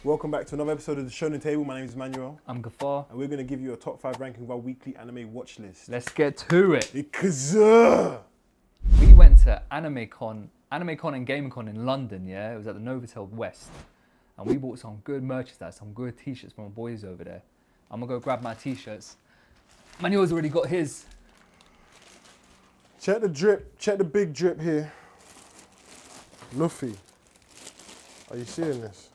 Welcome back to another episode of the Shonen Table. My name is Manuel. I'm Gafar. And we're going to give you a top 5 ranking of our weekly anime watch list. Let's get to it. Because We went to AnimeCon and GamerCon in London, yeah? It was at the Novotel West. And we bought some good merchandise, some good t-shirts from our boys over there. I'm going to go grab my t-shirts. Manuel's already got his. check the drip. Check the big drip here. Luffy. Are you seeing this?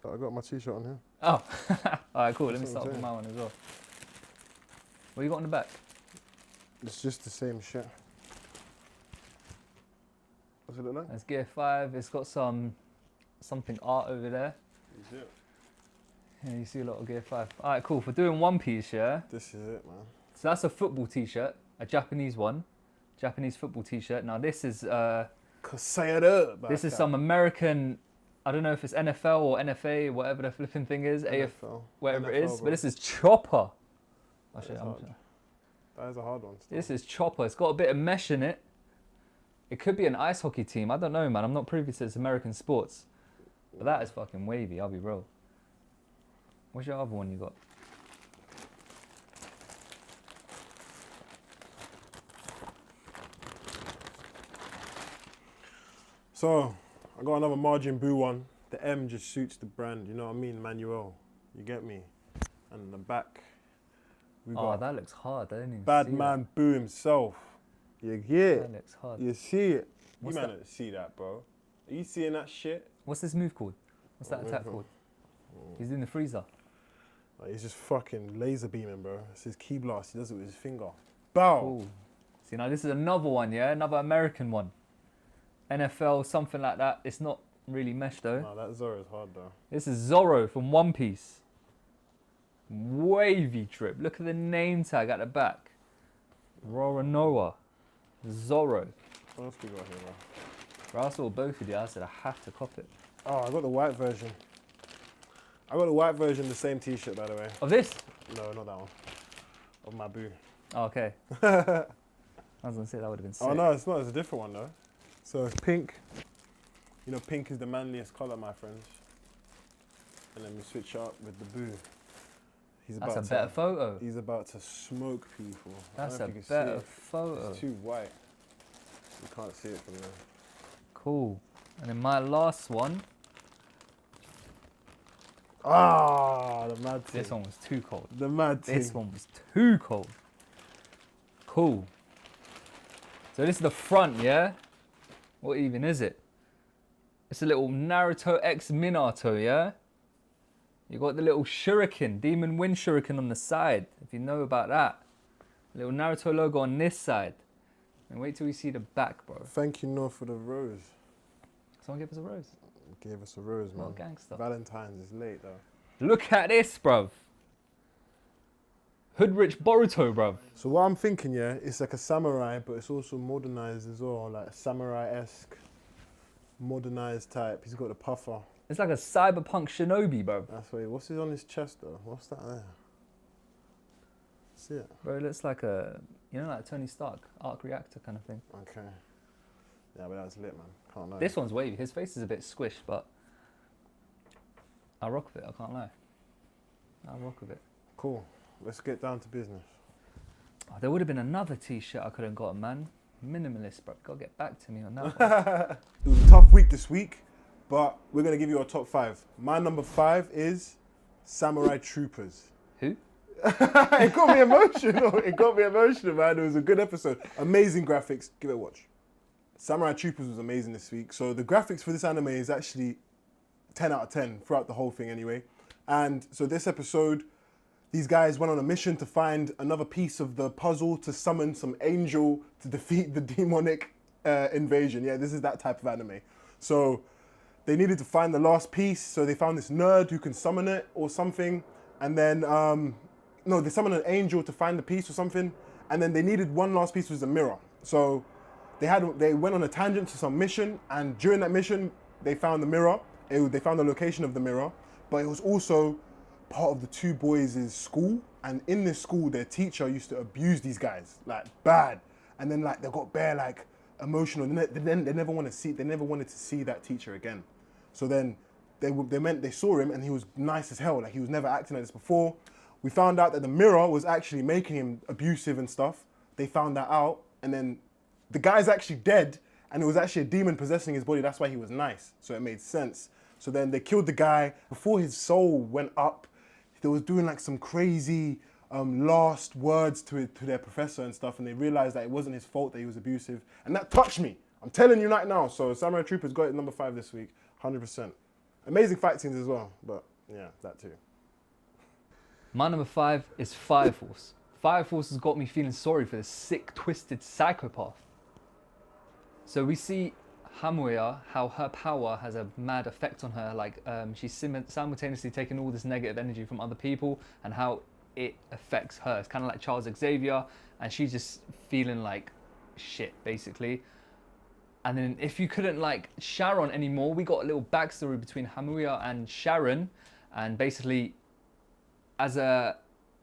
I got my t-shirt on here. Oh, all right, cool. Let me That's what start I'm with my one as well. What you got on the back? It's just the same shit. What's it look like? It's Gear 5. It's got something art over there. Is it? Yeah, you see a lot of Gear 5. All right, cool. For doing One Piece, yeah? This is it, man. So that's a football t-shirt, a Japanese one. Japanese football t-shirt. Now this is some American, I don't know if it's NFL or NFA, whatever the flipping thing is, NFL. whatever NFL, it is, bro. but this is Chopper. That is a hard one. Still. This is Chopper. It's got a bit of mesh in it. It could be an ice hockey team. I don't know, man. I'm not privy to this American sports. But that is fucking wavy, I'll be real. What's your other one you got? So, I got another Margin Boo one. The M just suits the brand, you know what I mean, Manuel? You get me? And the back, we Oh, got that looks hard. I didn't even Bad see Man Boo himself. You get That looks hard. You see it. What's you man that? don't see that, bro. Are you seeing that shit? What's this move called? What's that attack called? He's doing the freezer. Like, he's just fucking laser beaming, bro. It's his key blast. He does it with his finger. Bow. Cool. See, now this is another one, yeah? Another American one. NFL, something like that. It's not really mesh, though. No, that Zoro's hard, though. This is Zoro from One Piece. Wavy trip. Look at the name tag at the back. Roronoa. Zoro. What else we got here, bro? Bro, I saw both of you. I said I have to cop it. Oh, I got the white version. I got the white version, the same t-shirt, by the way. Of this? No, not that one. Of my Boo. Oh, okay. I was going to say that would have been sick. Oh, no, it's not. It's a different one, though. So it's pink. You know, pink is the manliest colour, my friends. And then we switch up with the Boo. That's a better photo. He's about to smoke people. That's I a don't know if you can see better it. photo. It's too white. You can't see it from there. Cool. And then my last one. Ah, the mad thing. This one was too cold. The mad thing. This one was too cold. Cool. So this is the front, yeah? What even is it? It's a little Naruto X Minato, yeah? You got the little shuriken, demon wind shuriken on the side, if you know about that. Little Naruto logo on this side. And wait till we see the back, bro. Thank you, no, for the rose. Someone give us a rose. Gave us a rose, man. What a gangster. Valentine's is late, though. Look at this, bruv. Hoodrich Boruto, bruv. So what I'm thinking, yeah, it's like a samurai, but it's also modernized as well, like a samurai-esque, modernized type. He's got the puffer. It's like a cyberpunk shinobi, bruv. That's why. What's his on his chest, though? What's that there? See it? Bro, it looks like a, you know, like Tony Stark, arc reactor kind of thing. Okay. Yeah, but that's lit, man. Can't lie. This one's wavy. His face is a bit squished, but I rock with it. I can't lie. I rock with it. Cool. Let's get down to business. Oh, there would have been another t-shirt I could have got, man. Minimalist, bro. Gotta get back to me on that one. It was a tough week this week, but we're going to give you our top 5. My number 5 is Samurai Troopers. Who? It got me emotional. It got me emotional, man. It was a good episode. Amazing graphics. Give it a watch. Samurai Troopers was amazing this week. So the graphics for this anime is actually 10 out of 10 throughout the whole thing anyway. And so this episode, these guys went on a mission to find another piece of the puzzle to summon some angel to defeat the demonic invasion. Yeah, this is that type of anime. So they needed to find the last piece. So they found this nerd who can summon it or something. And then, no, they summoned an angel to find the piece or something. And then they needed one last piece, which was a mirror. So they went on a tangent to some mission. And during that mission, they found the mirror. They found the location of the mirror. But it was also part of the two boys' school. And in this school, their teacher used to abuse these guys, like bad. And then like they got bare like emotional. They never want to see. They never wanted to see that teacher again. So then they saw him and he was nice as hell. Like he was never acting like this before. We found out that the mirror was actually making him abusive and stuff. They found that out, and then the guy's actually dead, and it was actually a demon possessing his body. That's why he was nice. So it made sense. So then they killed the guy before his soul went up. They was doing like some crazy last words to their professor and stuff, and they realized that it wasn't his fault that he was abusive, and that touched me. I'm telling you right now. So Samurai Troopers got it number 5 this week, 100%. Amazing fight scenes as well, but yeah, that too. My number 5 is Fire Force. Fire Force has got me feeling sorry for this sick, twisted psychopath. So we see Hamuya, how her power has a mad effect on her. Like she's simultaneously taking all this negative energy from other people, and how it affects her. It's kind of like Charles Xavier, and she's just feeling like shit, basically. And then if you couldn't like Sharon anymore, we got a little backstory between Hamuya and Sharon, and basically as a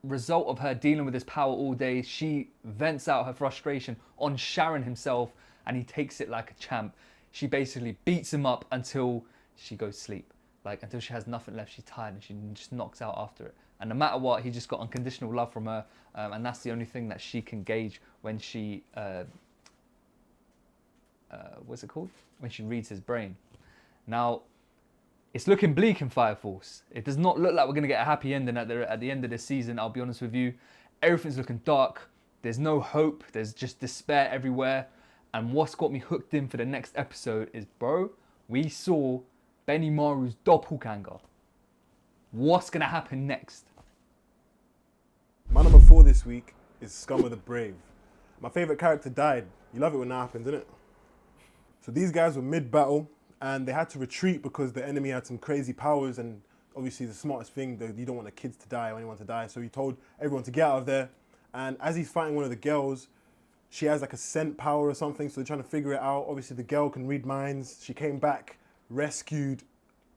result of her dealing with this power all day, she vents out her frustration on Sharon himself, and he takes it like a champ. She basically beats him up until she goes sleep, like until she has nothing left. She's tired and she just knocks out after it. And no matter what, he just got unconditional love from her, and that's the only thing that she can gauge when she what's it called? When she reads his brain. Now, it's looking bleak in Fire Force. It does not look like we're going to get a happy ending at the end of this season, I'll be honest with you. Everything's looking dark. There's no hope. There's just despair everywhere. And what's got me hooked in for the next episode is, bro, we saw Benimaru's doppelganger. What's going to happen next? My number 4 this week is Scum of the Brave. My favourite character died. You love it when that happens, innit? So these guys were mid-battle, and they had to retreat because the enemy had some crazy powers, and obviously the smartest thing, you don't want the kids to die or anyone to die, so he told everyone to get out of there. And as he's fighting one of the girls, she has like a scent power or something, so they're trying to figure it out. Obviously the girl can read minds. She came back, rescued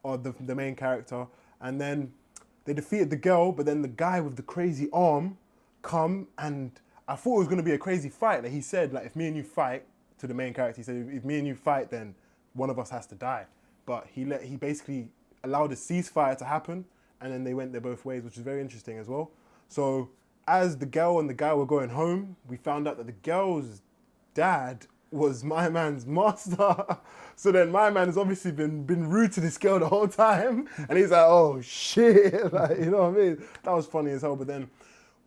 the main character, and then they defeated the girl, but then the guy with the crazy arm come, and I thought it was going to be a crazy fight. Like he said, like, if me and you fight, to the main character, he said, if me and you fight, then one of us has to die. But he basically allowed a ceasefire to happen, and then they went their both ways, which is very interesting as well. So as the girl and the guy were going home, we found out that the girl's dad was my man's master. So then my man has obviously been rude to this girl the whole time, and he's like, oh shit, like, you know what I mean? That was funny as hell. But then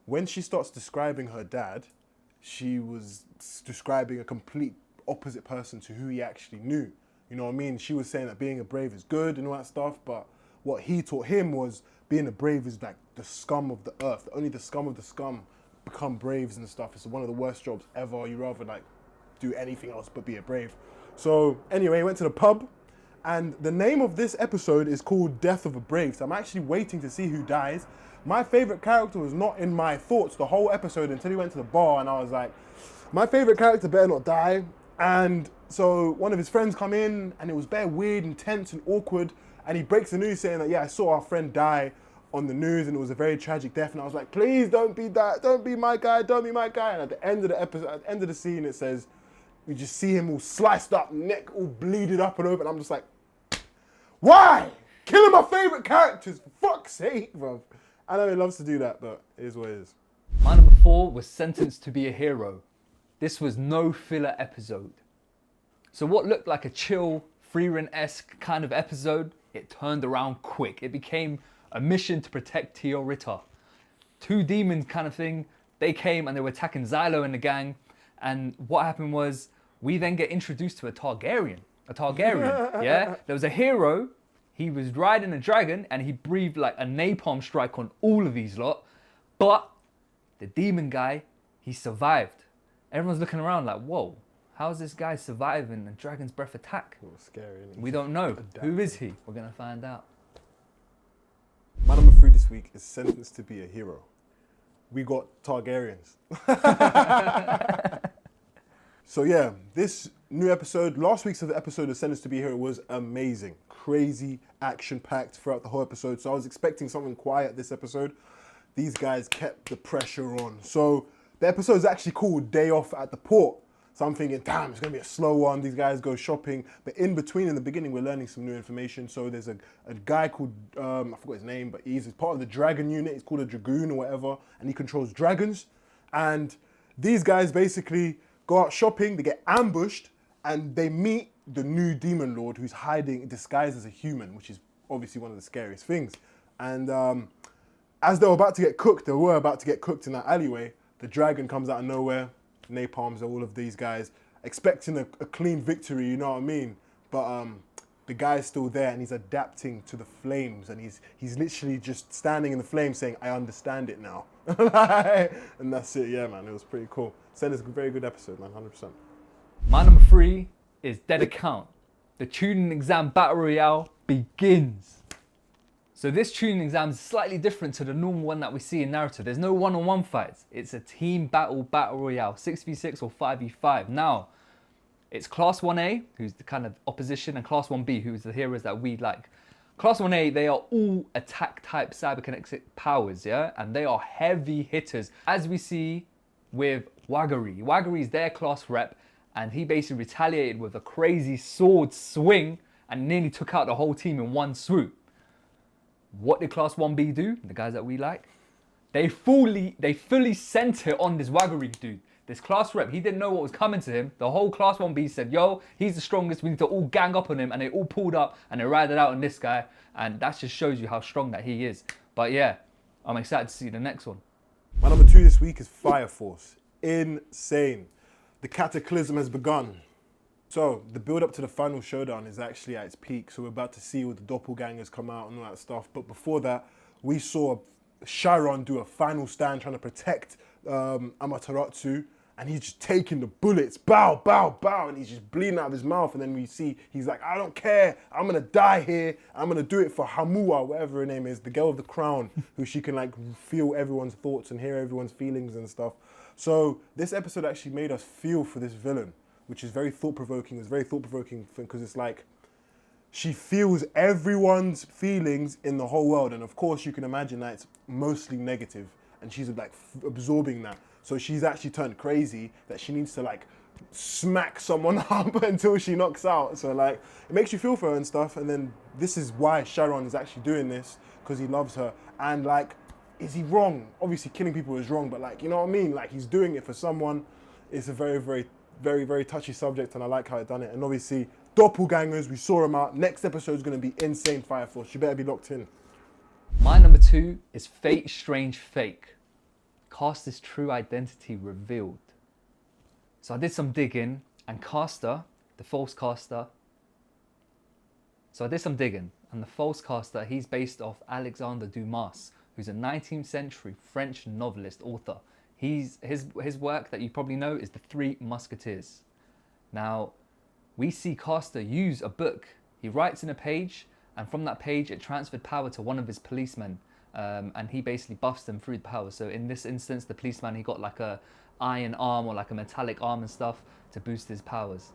when she starts describing her dad, she was describing a complete opposite person to who he actually knew. You know what I mean? She was saying that being a brave is good and all that stuff, but what he taught him was being a brave is like the scum of the earth. Only the scum of the scum become braves and stuff. It's one of the worst jobs ever. You rather like do anything else but be a brave. So anyway, he went to the pub, and the name of this episode is called Death of a Brave. So I'm actually waiting to see who dies. My favorite character was not in my thoughts the whole episode until he went to the bar, and I was like, my favorite character better not die. And so one of his friends come in, and it was very weird and tense and awkward, and he breaks the news saying that, yeah, I saw our friend die on the news, and it was a very tragic death. And I was like, please don't be that, don't be my guy, don't be my guy. And at the end of the episode, at the end of the scene, it says, we just see him all sliced up, neck all bleeded up and open. I'm just like, why? Killing my favorite characters, for fuck's sake, bro. I know he loves to do that, but it is what it is. My number 4 was Sentenced to be a Hero. This was no filler episode. So what looked like a chill, Freeran-esque kind of episode, it turned around quick. It became a mission to protect Tiorita. 2 demons kind of thing. They came and they were attacking Xylo and the gang. And what happened was, we then get introduced to a Targaryen. Yeah? There was a hero. He was riding a dragon, and he breathed like a napalm strike on all of these lot. But the demon guy, he survived. Everyone's looking around like, whoa, how's this guy surviving a dragon's breath attack? It was scary, isn't it? We don't know. Who is he? We're going to find out. My number 3 this week is Sentenced to be a Hero. We got Targaryens. So yeah, this new episode, last week's episode of Sentenced to be a Hero was amazing. Crazy, action-packed throughout the whole episode. So I was expecting something quiet this episode. These guys kept the pressure on. So the episode is actually called Day Off at the Port. So I'm thinking, damn, it's gonna be a slow one. These guys go shopping, but in between, in the beginning, we're learning some new information. So there's a guy called I forgot his name, but he's part of the dragon unit. He's called a dragoon or whatever, and he controls dragons. And these guys basically go out shopping. They get ambushed, and they meet the new demon lord who's hiding disguised as a human, which is obviously one of the scariest things. And as they were about to get cooked in that alleyway. The dragon comes out of nowhere, napalms all of these guys, expecting a clean victory, you know what I mean? But the guy's still there and he's adapting to the flames, and he's literally just standing in the flames saying, I understand it now. And that's it, yeah, man, it was pretty cool. Said it's a very good episode, man, 100%. My number 3 is Dead Account. The tuning exam battle royale begins. So this tuning exam is slightly different to the normal one that we see in Naruto. There's no one-on-one fights. It's a team battle royale, 6v6 or 5v5. Now, it's Class 1A, who's the kind of opposition, and Class 1B, who's the heroes that we like. Class 1A, they are all attack-type cyberkinetic powers, yeah? And they are heavy hitters, as we see with Wagari. Wagari is their class rep, and he basically retaliated with a crazy sword swing and nearly took out the whole team in one swoop. What did Class 1B do? The guys that we like? They fully sent it on this Wagari dude. This class rep, he didn't know what was coming to him. The whole Class 1B said, yo, he's the strongest. We need to all gang up on him. And they all pulled up and they rided out on this guy. And that just shows you how strong that he is. But yeah, I'm excited to see the next one. My number 2 this week is Fire Force. Insane. The cataclysm has begun. So the build up to the final showdown is actually at its peak. So we're about to see all the doppelgangers come out and all that stuff. But before that, we saw Chiron do a final stand trying to protect Amaterasu. And he's just taking the bullets, bow, bow, bow. And he's just bleeding out of his mouth. And then we see, he's like, I don't care. I'm going to die here. I'm going to do it for Hamua, whatever her name is, the girl of the crown, who she can like feel everyone's thoughts and hear everyone's feelings and stuff. So this episode actually made us feel for this villain, which is very thought-provoking. It's very thought-provoking because it's like she feels everyone's feelings in the whole world. And of course, you can imagine that it's mostly negative and she's like absorbing that. So she's actually turned crazy that she needs to like smack someone up until she knocks out. So like, it makes you feel for her and stuff. And then this is why Chiron is actually doing this, because he loves her. And like, is he wrong? Obviously killing people is wrong, but like, you know what I mean? Like he's doing it for someone. It's a very, very, very, very touchy subject, and I like how it done it. And obviously, doppelgangers, we saw them out. Next episode is going to be insane, Fire Force. You better be locked in. My number 2 is Fate Strange Fake. Caster's true identity revealed. So I did some digging, and Caster, the false Caster. So I did some digging, and the false Caster, he's based off Alexandre Dumas, who's a 19th century French novelist author. His work that you probably know is The Three Musketeers. Now, we see Caster use a book. He writes in a page, and from that page, it transferred power to one of his policemen, and he basically buffs them through the power. So in this instance, the policeman, he got like a iron arm or like a metallic arm and stuff to boost his powers.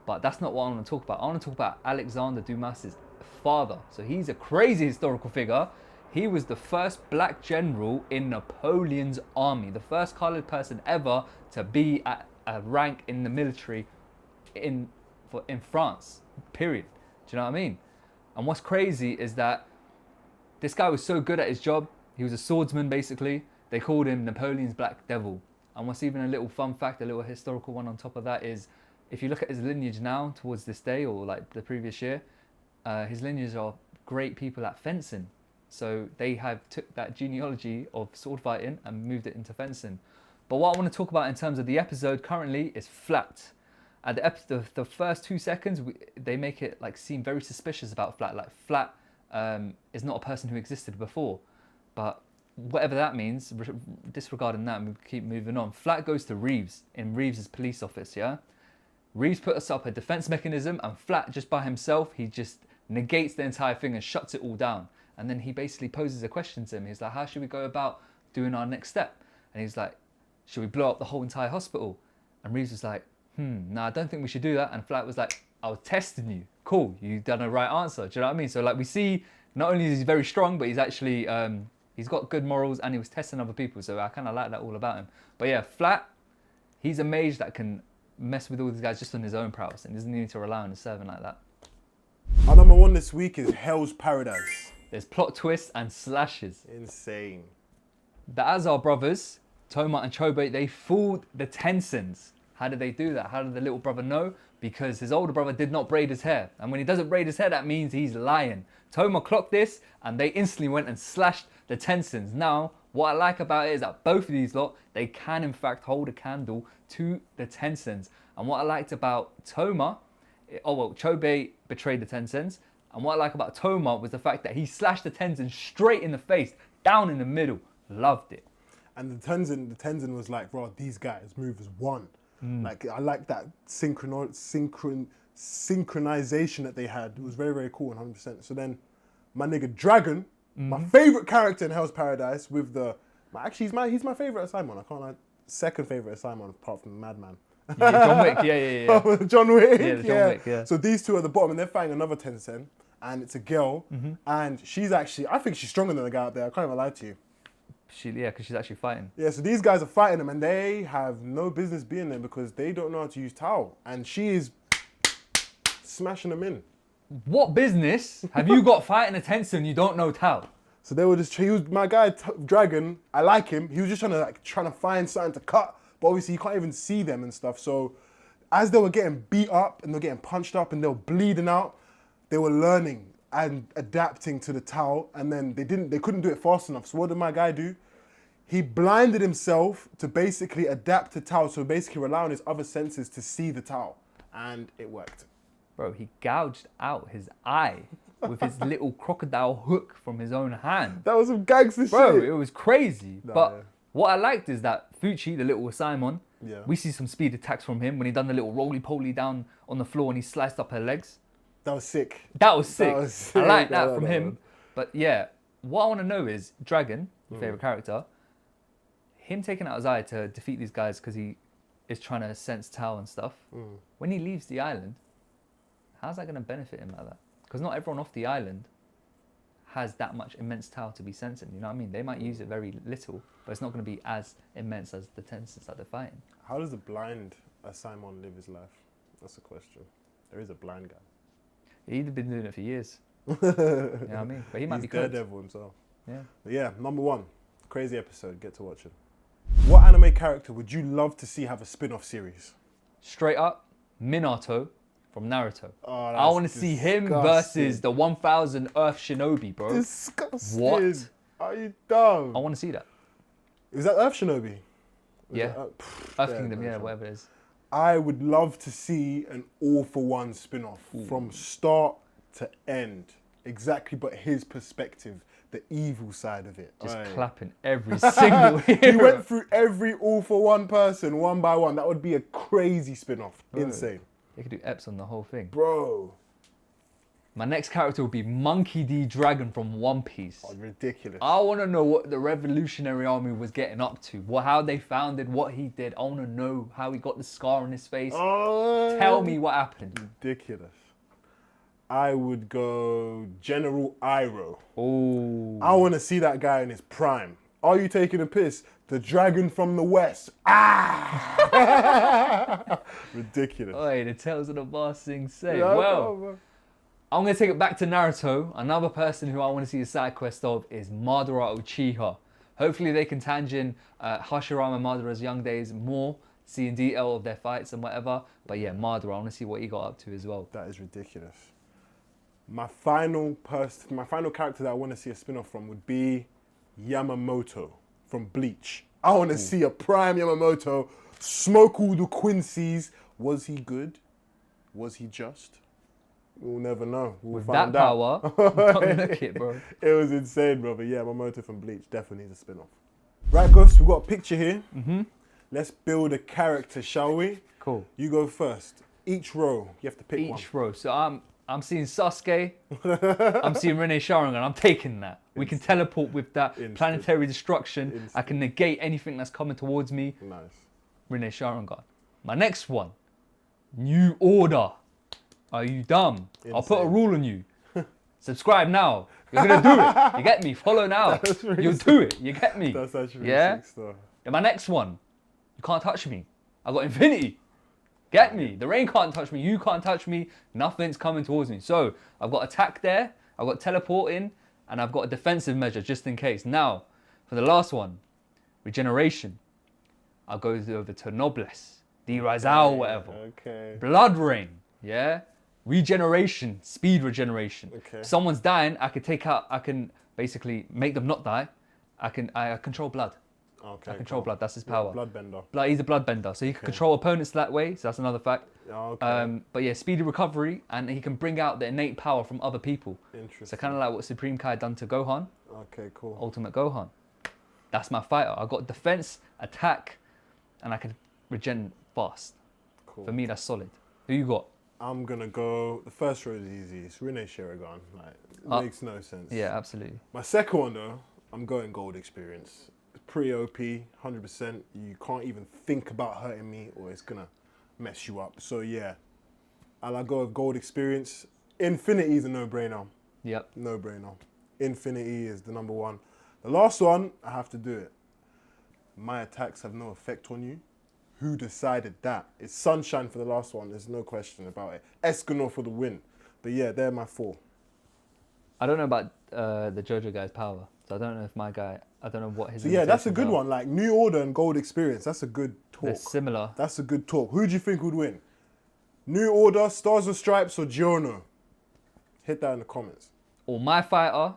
But that's not what I want to talk about. I want to talk about Alexandre Dumas's father. So he's a crazy historical figure. He was the first black general in Napoleon's army, the first colored person ever to be at a rank in the military in France, period. Do you know what I mean? And what's crazy is that this guy was so good at his job. He was a swordsman, basically. They called him Napoleon's Black Devil. And what's even a little fun fact, a little historical one on top of that is, if you look at his lineage now towards this day, or like the previous year, his lineage are great people at fencing. So they have took that genealogy of sword fighting and moved it into fencing. But what I want to talk about in terms of the episode currently is Flat. At the first 2 seconds, they make it like seem very suspicious about Flat. Like Flat is not a person who existed before. But whatever that means, disregarding that, and we keep moving on. Flat goes to Reeves in Reeves' police office, yeah? Reeves puts up a defense mechanism, and Flat, just by himself, he just negates the entire thing and shuts it all down. And then he basically poses a question to him. He's like, how should we go about doing our next step? And he's like, should we blow up the whole entire hospital? And Reeves was like, no, I don't think we should do that. And Flat was like, I was testing you. Cool, you done a right answer. Do you know what I mean? So like we see, not only is he very strong, but he's actually, he's got good morals, and he was testing other people. So I kind of like that all about him. But yeah, Flat, he's a mage that can mess with all these guys just on his own prowess and doesn't need to rely on a servant like that. Our number one this week is Hell's Paradise. There's plot twists and slashes. Insane. The Azar brothers, Toma and Chobe, they fooled the Tensons. How did they do that? How did the little brother know? Because his older brother did not braid his hair. And when he doesn't braid his hair, that means he's lying. Toma clocked this and they instantly went and slashed the Tensons. Now, what I like about it is that both of these lot, they can in fact hold a candle to the Tensons. And what I liked about Toma, Chobe betrayed the Tensons. And what I like about Toma was the fact that he slashed the Tenzin straight in the face, down in the middle. Loved it. And the Tenzin was like, bro, these guys move as one. Like, I like that synchronization that they had. It was very, very cool, 100%. So then, my nigga Dragon, my favorite character in Hell's Paradise, with the actually he's my favorite Simon. I can't lie, second favorite Simon apart from Madman. Yeah, John Wick, yeah. John Wick, John Wick, yeah. So these two are at the bottom, and they're fighting another Tenzin, and it's a girl, and she's actually, I think she's stronger than the guy out there. I can't even lie to you. Because she's actually fighting. Yeah, so these guys are fighting them, and they have no business being there because they don't know how to use Tao, and she is smashing them in. What business have you got fighting a Tenzin you don't know Tao? So they were just, he was my guy Dragon. I like him. He was just trying to find something to cut, but obviously you can't even see them and stuff. So as they were getting beat up and they're getting punched up and they were bleeding out, they were learning and adapting to the Tao, and then they couldn't do it fast enough. So what did my guy do? He blinded himself to basically adapt to Tao, so basically rely on his other senses to see the Tao, and it worked. Bro, he gouged out his eye with his little crocodile hook from his own hand. That was some gangster Bro, shit. it was crazy. Nah, but yeah. what I liked is that Fucci, the little Simon, Yeah. we see some speed attacks from him when he done the little roly-poly down on the floor and he sliced up her legs. That was sick. That was sick. was sick. I like that I from like that him. one. But yeah, what I want to know is Dragon, your favorite character, him taking out his eye to defeat these guys because he is trying to sense Tao and stuff. When he leaves the island, how's that going to benefit him like that? Because not everyone off the island has that much immense Tao to be sensing. You know what I mean? They might use it very little, but it's not going to be as immense as the Tensons that they're fighting. How does a blind Simon live his life? That's the question. There is a blind guy. He'd been doing it for years. You know what I mean? But he might be close. Daredevil himself. Yeah. But yeah, number one. Crazy episode. Get to watch it. What anime character would you love to see have a spin-off series? Straight up, Minato from Naruto. Oh, I want to see him versus the 1000 Earth Shinobi, bro. Disgusting. What? Are you dumb? I want to see that. Is that Earth Shinobi? Yeah. Earth Kingdom, no, yeah, sure. whatever it is. I would love to see an all-for-one spin-off from start to end. Exactly, but his perspective, the evil side of it. Just Aye. clapping every single He hero. went through every all-for-one person, one by one. That would be a crazy spin-off. Bro. Insane. They could do eps on the whole thing. Bro. My next character would be Monkey D. Dragon from One Piece. Oh, ridiculous. I want to know what the Revolutionary Army was getting up to. How they founded, what he did. I want to know how he got the scar on his face. Oh, Tell me what happened. ridiculous. I would go General Iroh. Oh. I want to see that guy in his prime. Are you taking a piss? The dragon from the west. Ah! Ridiculous. Oi, the Tales of the Bar Sing say. Yeah, Well, man. I'm going to take it back to Naruto. Another person who I want to see a side quest of is Madara Uchiha. Hopefully they can tangent Hashirama Madara's young days more, see in detail of their fights and whatever. But yeah, Madara, I want to see what he got up to as well. That is ridiculous. My final character that I want to see a spin-off from would be Yamamoto from Bleach. I want to see a prime Yamamoto smoke all the Quincy's. Was he good? Was he just? We'll never know. We'll With find that out. power, don't look it, bro. It was insane, brother. Yeah, Yamamoto from Bleach definitely needs a spin-off. Right, Ghost, we've got a picture here. Let's build a character, shall we? Cool. You go first. Each row, you have to pick one. Each row. So I'm seeing Sasuke. I'm seeing Rene Sharingan. I'm taking that. We can teleport with that planetary destruction. I can negate anything that's coming towards me. Nice. Rene Sharingan. My next one. New Order. Are you dumb? I'll put a Insane. rule on you. Subscribe now. You're gonna do it. You get me? Follow now. You'll do it. You get me? That's actually Yeah? sick stuff. Then my next one. You can't touch me. I got infinity. Get me? The rain can't touch me. You can't touch me. Nothing's coming towards me. So I've got attack there. I've got teleporting, and I've got a defensive measure just in case. Now, for the last one, regeneration. I'll go over to noblesse, Razal, whatever. Okay. Blood rain. Yeah. Regeneration, speed regeneration. Okay. If someone's dying, I can basically make them not die. I control blood. Okay. I control blood. That's his power. Bloodbender. He's a bloodbender, so he can control opponents that way. So that's another fact. Okay. But yeah, speedy recovery, and he can bring out the innate power from other people. Interesting. So kind of like what Supreme Kai done to Gohan. Okay, cool. Ultimate Gohan. That's my fighter. I got defense, attack, and I can regen fast. Cool. For me, that's solid. Who you got? I'm gonna go. The first row is easy. It's Rene Shiragan. Like, it makes no sense. Yeah, absolutely. My second one though, I'm going gold experience. It's pretty OP, 100%. You can't even think about hurting me, or it's gonna mess you up. So yeah, I'll go with gold experience. Infinity is a no-brainer. Yep. No-brainer. Infinity is the number one. The last one, I have to do it. My attacks have no effect on you. Who decided that? It's Sunshine for the last one. There's no question about it. Escanor for the win. But yeah, they're my four. I don't know about the JoJo guy's power, so I don't know if my guy. I don't know what his. So yeah, that's a limitations good are. one. Like New Order and Gold Experience. That's a good talk. They're similar. That's a good talk. Who do you think would win? New Order, Stars and Stripes, or Giorno? Hit that in the comments. Or my fighter,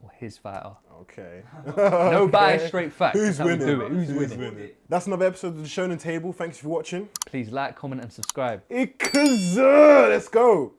or his fighter. Okay. No bias, straight facts. Who's That's how we winning? do it. Who's winning? That's another episode of the Shonen Table. Thanks for watching. Please like, comment, and subscribe. Ikaza! Let's go.